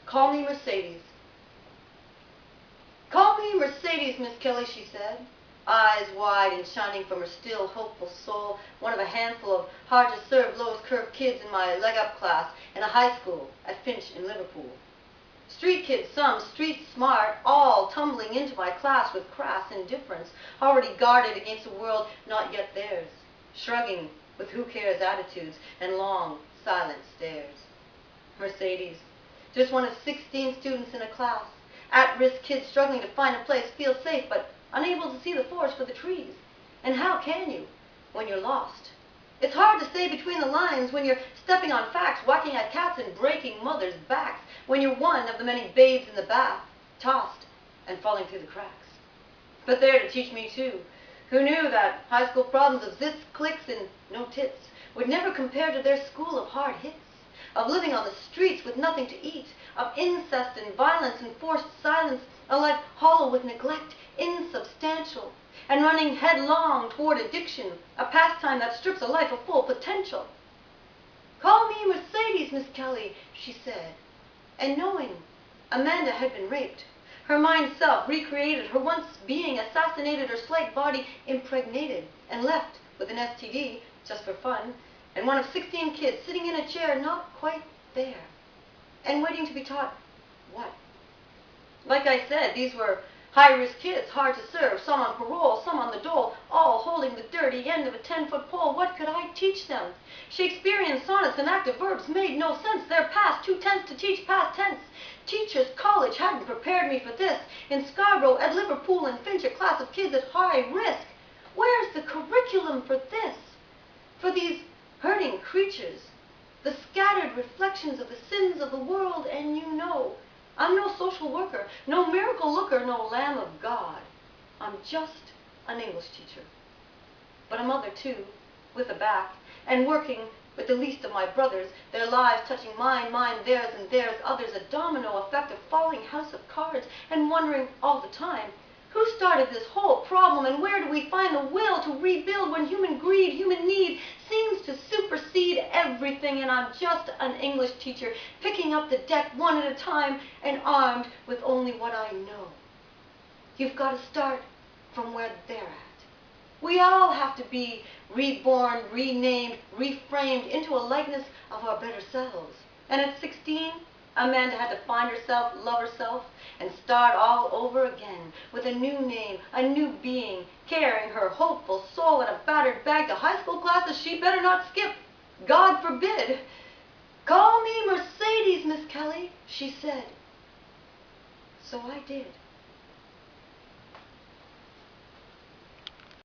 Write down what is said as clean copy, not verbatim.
Call me Mercedes. Call me Mercedes, Miss Kelly, she said, eyes wide and shining from her still, hopeful soul, one of a handful of hard-to-serve, lowest-curve kids in my leg-up class in a high school at Finch in Liverpool. Street kids, some street smart, all tumbling into my class with crass indifference, already guarded against a world not yet theirs, shrugging with who-cares attitudes and long, silent stares. Mercedes, just one of 16 students in a class, at-risk kids struggling to find a place, feel safe, but unable to see the forest for the trees. And how can you when you're lost? It's hard to say between the lines when you're stepping on facts, whacking at cats and breaking mothers' backs, when you're one of the many babes in the bath, tossed and falling through the cracks. But there to teach me too, who knew that high school problems of zits, clicks, and no tits would never compare to their school of hard hits, of living on the streets with nothing to eat, of incest and violence and forced silence, a life hollow with neglect, insubstantial, and running headlong toward addiction, a pastime that strips a life of full potential. Call me Mercedes, Miss Kelly, she said, and knowing Amanda had been raped, her mind self recreated, her once being assassinated, her slight body impregnated, and left with an STD, just for fun, and one of 16 kids sitting in a chair not quite there, and waiting to be taught what? Like I said, these were high-risk kids, hard to serve, some on parole, some on the dole, all holding the dirty end of a 10-foot pole. What could I teach them? Shakespearean sonnets and active verbs made no sense. They're past 2 tenths to teach past tense. Teachers' college hadn't prepared me for this. In Scarborough, at Liverpool, and Finch, a class of kids at high risk. Where's the curriculum for this? For these hurting creatures, the scattered reflections of the sins of the world, and you know, I'm no social worker, no miracle looker, no Lamb of God. I'm just an English teacher. But a mother, too, with a back, and working with the least of my brothers, their lives touching mine, mine, theirs, and theirs, others, a domino effect of falling house of cards, and wondering all the time, who started this whole problem, and where do we find the will to rebuild when human greed, human need, seems to supersede everything, and I'm just an English teacher, picking up the deck one at a time, and armed with only what I know. You've got to start from where they're at. We all have to be reborn, renamed, reframed into a likeness of our better selves. And at 16, Amanda had to find herself, love herself, and start all over again with a new name, a new being, carrying her hopeful soul in a battered bag to high school classes she better not skip. God forbid. Call me Mercedes, Miss Kelly, she said. So I did.